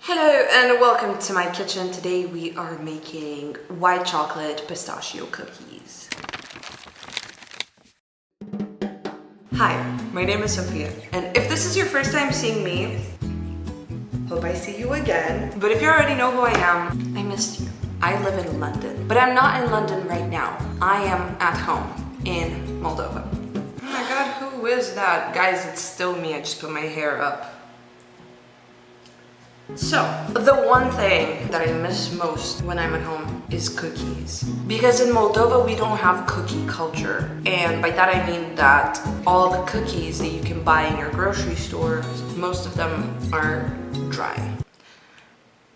Hello and welcome to my kitchen. Today we are making white chocolate pistachio cookies. Hi, my name is Sophia, and if this is your first time seeing me, hope I see you again. But if you already know who I am, I missed you. I live in London, but I'm not in London right now. I am at home in Moldova. Oh my god, who is that? Guys, it's still me. I just put my hair up. So, the one thing that I miss most when I'm at home is cookies. Because in Moldova we don't have cookie culture. And by that I mean that all the cookies that you can buy in your grocery store, most of them are dry.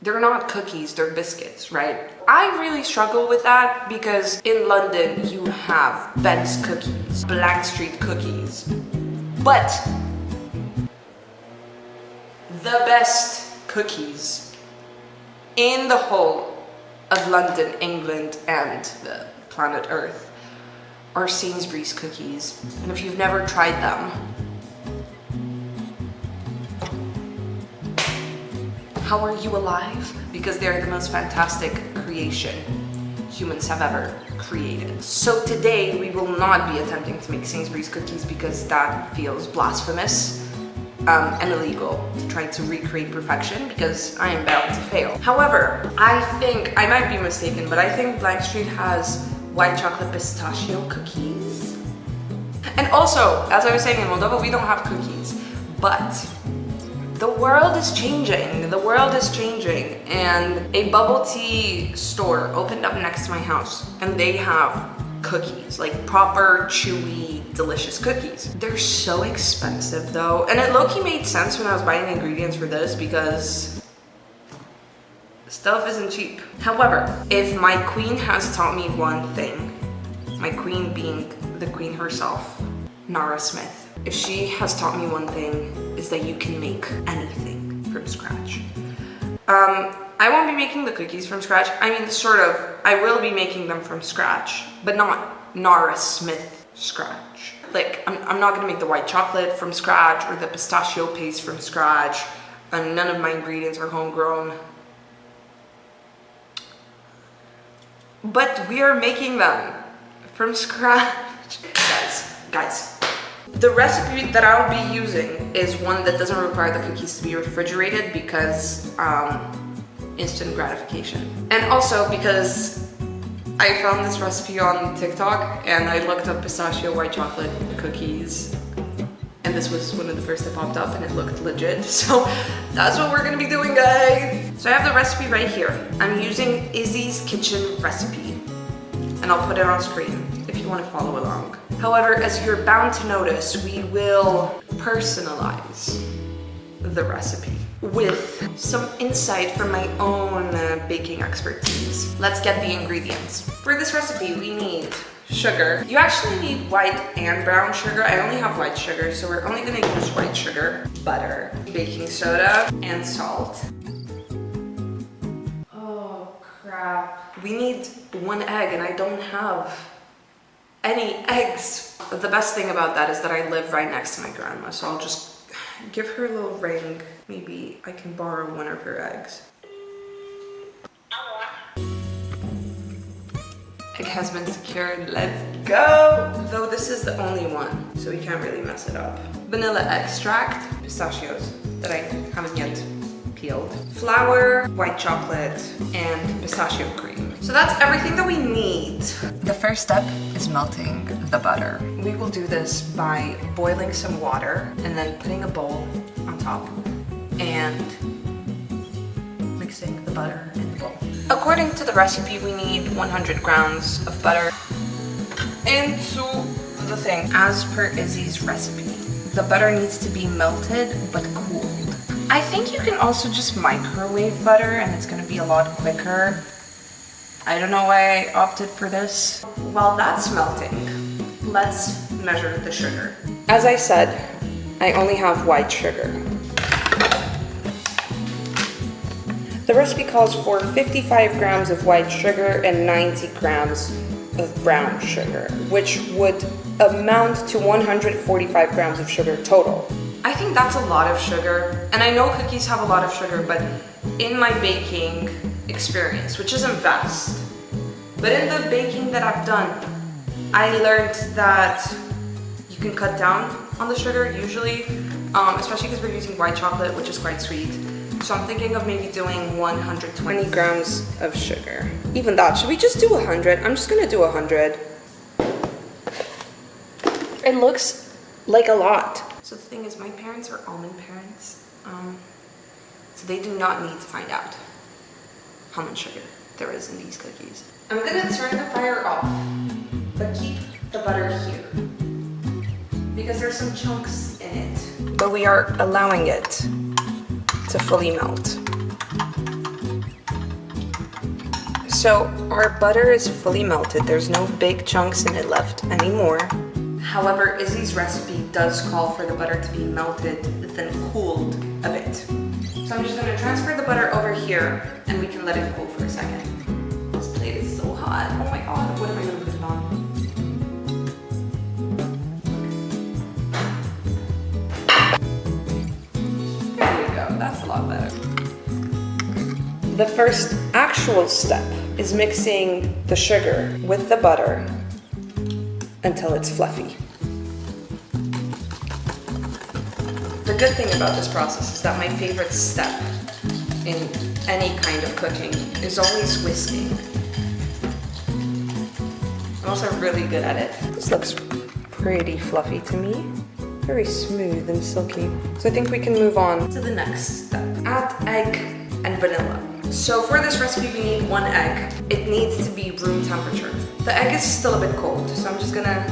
They're not cookies, they're biscuits, right? I really struggle with that because in London you have Ben's cookies, Black Street cookies. But the best cookies in the whole of London, England, and the planet Earth are Sainsbury's cookies. And if you've never tried them, how are you alive? Because they're the most fantastic creation humans have ever created. So today we will not be attempting to make Sainsbury's cookies because that feels blasphemous and illegal to try to recreate perfection because I am bound to fail. However, I might be mistaken, but I think Black Street has white chocolate pistachio cookies. And also, as I was saying, in Moldova we don't have cookies, but the world is changing. The world is changing, and a bubble tea store opened up next to my house, and they have cookies, like proper, chewy, delicious cookies. They're so expensive though, and it low-key made sense when I was buying ingredients for this because stuff isn't cheap. However, if my queen has taught me one thing, my queen being the queen herself, Nara Smith, if she has taught me one thing, is that you can make anything from scratch. I won't be making the cookies from scratch. I mean, I will be making them from scratch, but not Nara Smith scratch. Like, I'm not gonna make the white chocolate from scratch or the pistachio paste from scratch, and none of my ingredients are homegrown. But we are making them from scratch. Guys, the recipe that I'll be using is one that doesn't require the cookies to be refrigerated because, instant gratification. And also because I found this recipe on TikTok and I looked up pistachio white chocolate cookies and this was one of the first that popped up and it looked legit. So that's what we're gonna be doing, guys. So I have the recipe right here. I'm using Izzy's Kitchen recipe and I'll put it on screen if you want to follow along. However, as you're bound to notice, we will personalize the recipe with some insight from my own baking expertise. Let's get the ingredients. For this recipe, we need sugar. You actually need white and brown sugar. I only have white sugar, so we're only gonna use white sugar, butter, baking soda, and salt. Oh, crap. We need 1 egg, and I don't have any eggs. The best thing about that is that I live right next to my grandma, so I'll just give her a little ring. Maybe I can borrow one of her eggs. Egg has been secured, let's go! Though this is the only one, so we can't really mess it up. Vanilla extract, pistachios that I haven't yet peeled, flour, white chocolate, and pistachio cream. So that's everything that we need. The first step is melting the butter. We will do this by boiling some water and then putting a bowl on top and mixing the butter in the bowl. According to the recipe, we need 100 grams of butter into the thing. As per Izzy's recipe, the butter needs to be melted but cooled. I think you can also just microwave butter and it's gonna be a lot quicker. I don't know why I opted for this. While that's melting, let's measure the sugar. As I said, I only have white sugar. The recipe calls for 55 grams of white sugar and 90 grams of brown sugar, which would amount to 145 grams of sugar total. I think that's a lot of sugar, and I know cookies have a lot of sugar, but in my baking experience, which isn't vast, but in the baking that I've done, I learned that you can cut down on the sugar usually, especially because we're using white chocolate, which is quite sweet. So I'm thinking of maybe doing 120 grams of sugar. Even that, should we just do 100? I'm just gonna do 100. It looks like a lot. So the thing is, my parents are almond parents, so they do not need to find out how much sugar there is in these cookies. I'm gonna turn the fire off, but keep the butter here, because there's some chunks in it. But we are allowing it to fully melt. So our butter is fully melted. There's no big chunks in it left anymore. However, Izzy's recipe does call for the butter to be melted, then cooled a bit. So I'm just gonna transfer the butter over here and we can let it cool for a second. This plate is so hot. Oh my God, what am I gonna put it on? There we go, that's a lot better. The first actual step is mixing the sugar with the butter until it's fluffy. The good thing about this process is that my favorite step in any kind of cooking is always whisking. I'm also really good at it. This looks pretty fluffy to me. Very smooth and silky. So I think we can move on to the next step. Add egg and vanilla. So for this recipe we need 1 egg. It needs to be room temperature. The egg is still a bit cold, so I'm just gonna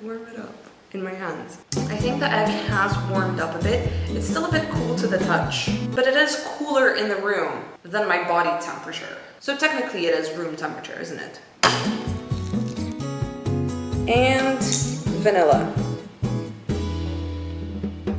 warm it up in my hands. I think the egg has warmed up a bit. It's still a bit cool to the touch, but it is cooler in the room than my body temperature. So technically it is room temperature, isn't it? And vanilla.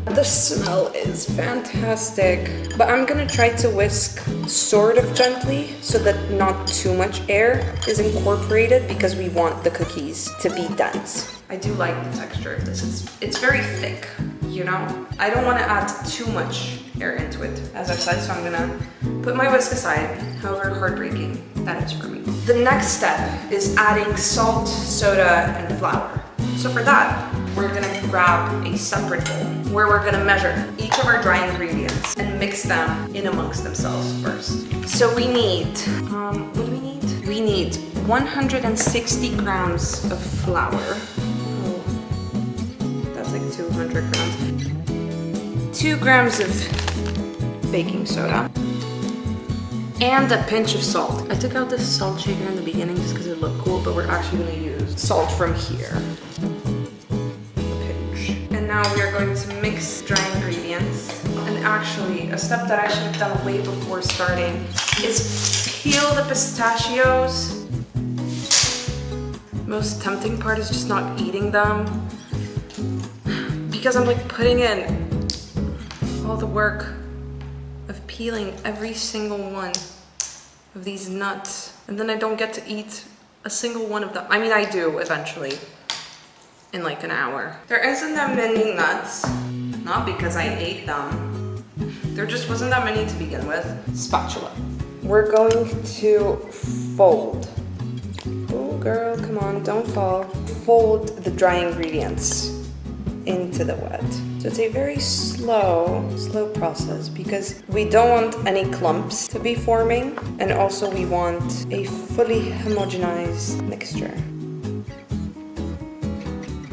The smell is fantastic, but I'm gonna try to whisk sort of gently so that not too much air is incorporated because we want the cookies to be dense. I do like the texture of this. It's very thick, you know? I don't want to add too much air into it, as I've said, so I'm gonna put my whisk aside, however heartbreaking that is for me. The next step is adding salt, soda, and flour. So for that, we're gonna grab a separate bowl where we're gonna measure each of our dry ingredients and mix them in amongst themselves first. So we need, what do we need? We need 160 grams of flour. Oh, that's like 200 grams. 2 grams of baking soda. And a pinch of salt. I took out the salt shaker in the beginning just because it looked cool, but we're actually gonna use salt from here. Now we are going to mix dry ingredients. And actually, a step that I should have done way before starting is peel the pistachios. Most tempting part is just not eating them, because I'm like putting in all the work of peeling every single one of these nuts, and then I don't get to eat a single one of them. I mean, I do eventually. In like an hour. There isn't that many nuts, not because I ate them. There just wasn't that many to begin with. Spatula. We're going to fold. Oh girl, come on, don't fall. Fold the dry ingredients into the wet. So it's a very slow process because we don't want any clumps to be forming, and also we want a fully homogenized mixture.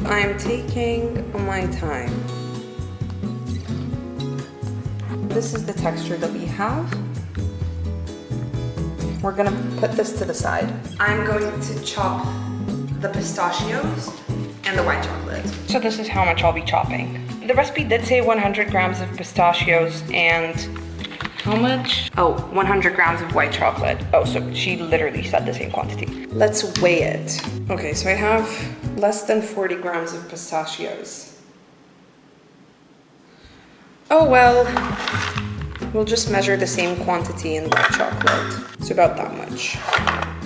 I'm taking my time. This is the texture that we have. We're gonna put this to the side. I'm going to chop the pistachios and the white chocolate. So this is how much I'll be chopping. The recipe did say 100 grams of pistachios and how much? Oh, 100 grams of white chocolate. Oh, so she literally said the same quantity. Let's weigh it. Okay, so I have less than 40 grams of pistachios. Oh well, we'll just measure the same quantity in white chocolate. It's about that much.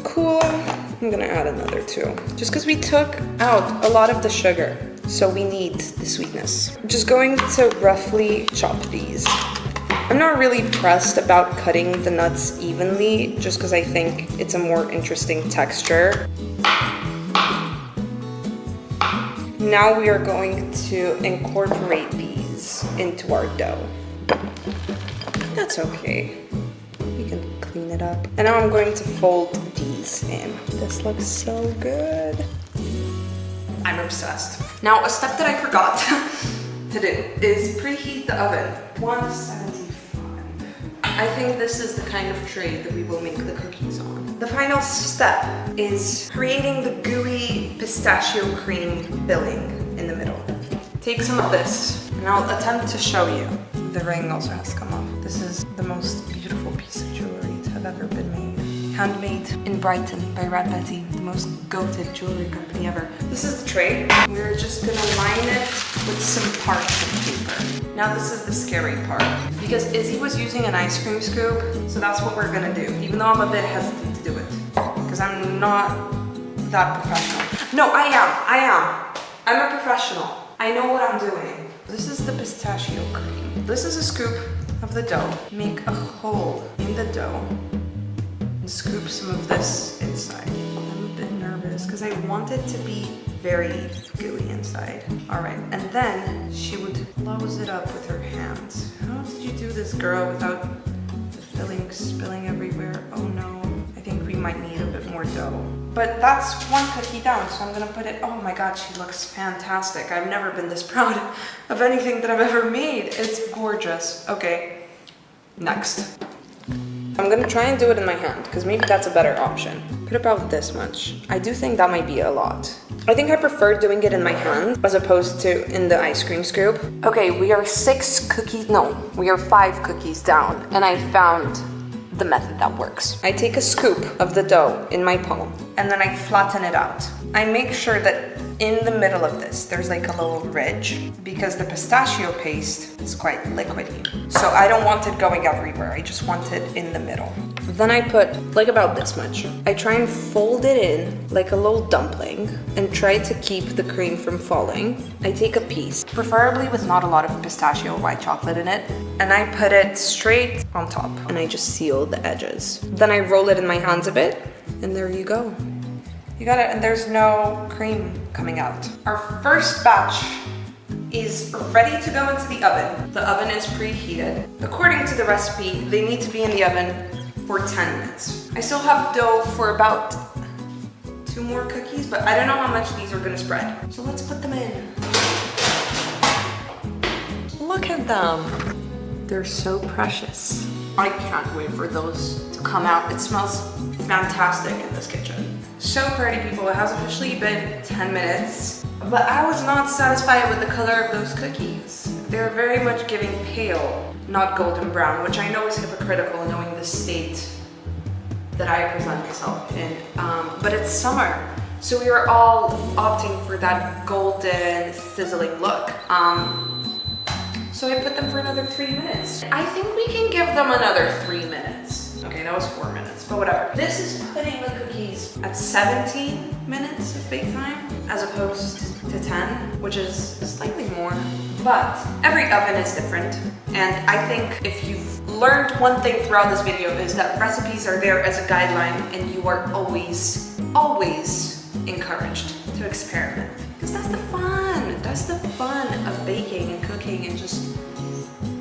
Cool, I'm gonna add another 2. Just because we took out a lot of the sugar, so we need the sweetness. I'm just going to roughly chop these. I'm not really pressed about cutting the nuts evenly, just because I think it's a more interesting texture. Now we are going to incorporate these into our dough. That's okay. We can clean it up. And now I'm going to fold these in. This looks so good. I'm obsessed. Now, a step that I forgot to do is preheat the oven. 175. I think this is the kind of tray that we will make the cookies on. The final step is creating the gooey pistachio cream filling in the middle. Take some of this, and I'll attempt to show you. The ring also has to come off. This is the most beautiful piece of jewelry to have ever been made. Handmade in Brighton by Red Betty, the most goated jewelry company ever. This is the tray. We're just gonna line it with some parchment paper. Now this is the scary part, because Izzy was using an ice cream scoop, so that's what we're gonna do, even though I'm a bit hesitant to do it, because I'm not that professional. No, I am. I'm a professional. I know what I'm doing. This is the pistachio cream. This is a scoop of the dough. Make a hole in the dough and scoop some of this inside. I'm a bit nervous because I want it to be very gooey inside. All right, and then she would close it up with her hands. How did you do this, girl, without the filling spilling everywhere? Oh no, I think we might need a bit more dough. But that's one cookie down, so I'm gonna put it, oh my God, she looks fantastic. I've never been this proud of anything that I've ever made. It's gorgeous. Okay, next. I'm gonna try and do it in my hand, because maybe that's a better option. Put about this much. I do think that might be a lot. I think I prefer doing it in my hand as opposed to in the ice cream scoop. Okay, we are 5 cookies down, and I found the method that works. I take a scoop of the dough in my palm, and then I flatten it out. I make sure that in the middle of this, there's like a little ridge, because the pistachio paste is quite liquidy. So I don't want it going everywhere, I just want it in the middle. Then I put like about this much. I try and fold it in like a little dumpling and try to keep the cream from falling. I take a piece, preferably with not a lot of pistachio or white chocolate in it, and I put it straight on top, and I just seal the edges. Then I roll it in my hands a bit, and there you go. You got it, and there's no cream coming out. Our first batch is ready to go into the oven. The oven is preheated. According to the recipe, they need to be in the oven for 10 minutes. I still have dough for about 2 more cookies, but I don't know how much these are gonna spread. So let's put them in. Look at them. They're so precious. I can't wait for those to come out. It smells fantastic in this kitchen. So pretty, people. It has officially been 10 minutes, but I was not satisfied with the color of those cookies. They're very much giving pale, not golden brown, which I know is hypocritical knowing the state that I present myself in, but it's summer. So we are all opting for that golden, sizzling look. So I put them for another 3 minutes. I think we can give them another 3 minutes. Okay, that was 4 minutes, but whatever. This is putting the cookies at 17 minutes of bake time, as opposed to 10, which is slightly more. But every oven is different, and I think if you've learned one thing throughout this video is that recipes are there as a guideline, and you are always encouraged to experiment. Because that's the fun. That's the fun of baking and cooking and just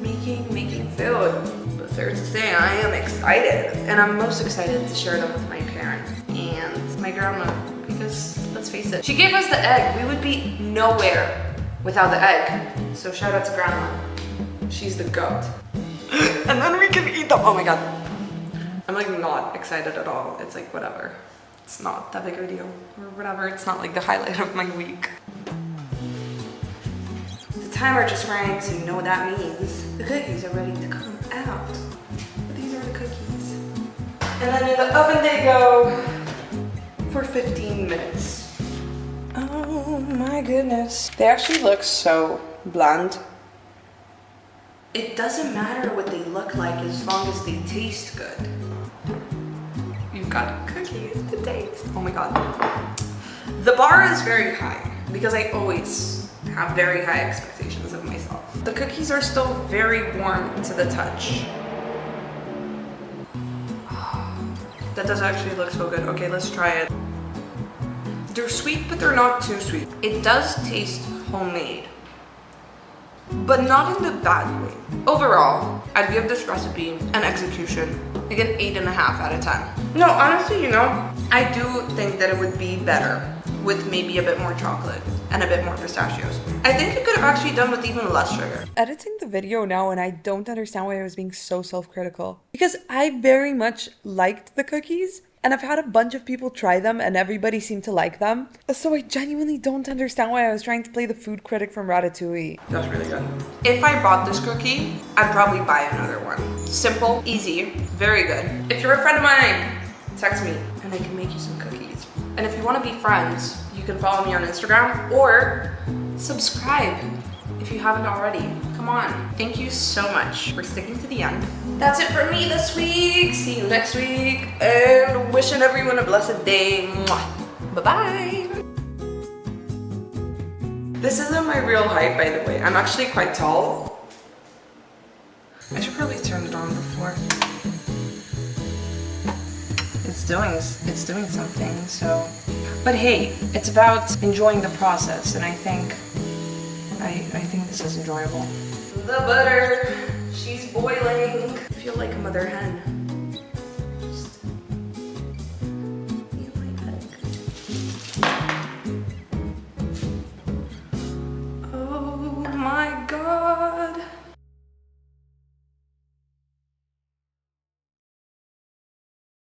making food. But fair to say, I am excited. And I'm most excited to share them with my parents and my grandma. Because let's face it, she gave us the egg. We would be nowhere without the egg. So shout out to grandma. She's the goat. And then we can eat them. Oh my God. I'm like not excited at all. It's like whatever. It's not that big of a deal or whatever. It's not like the highlight of my week. The timer just rang, so you know what that means. The cookies are ready to come out. But these are the cookies. And then in the oven they go for 15 minutes. Oh my goodness. They actually look so bland. It doesn't matter what they look like as long as they taste good. You've got cookies to taste. Oh my God. The bar is very high because I always have very high expectations of myself. The cookies are still very warm to the touch. That does actually look so good. Okay, let's try it. They're sweet, but they're not too sweet. It does taste homemade, but not in the bad way. Overall, I'd give this recipe an execution like an 8.5 out of 10. No, honestly, you know, I do think that it would be better with maybe a bit more chocolate and a bit more pistachios. I think it could have actually done with even less sugar. Editing the video now, and I don't understand why I was being so self-critical. Because I very much liked the cookies, and I've had a bunch of people try them and everybody seemed to like them. So I genuinely don't understand why I was trying to play the food critic from Ratatouille. That's really good. If I bought this cookie, I'd probably buy another one. Simple, easy, very good. If you're a friend of mine, text me and I can make you some cookies. And if you want to be friends, you can follow me on Instagram or subscribe if you haven't already. Come on. Thank you so much for sticking to the end. That's it for me this week. See you next week. And wishing everyone a blessed day. Mwah. Bye-bye. This isn't my real height, by the way. I'm actually quite tall. I should probably turn it on before. It's doing something, so. But hey, it's about enjoying the process, and I think this is enjoyable. The butter, she's boiling. I feel like a mother hen.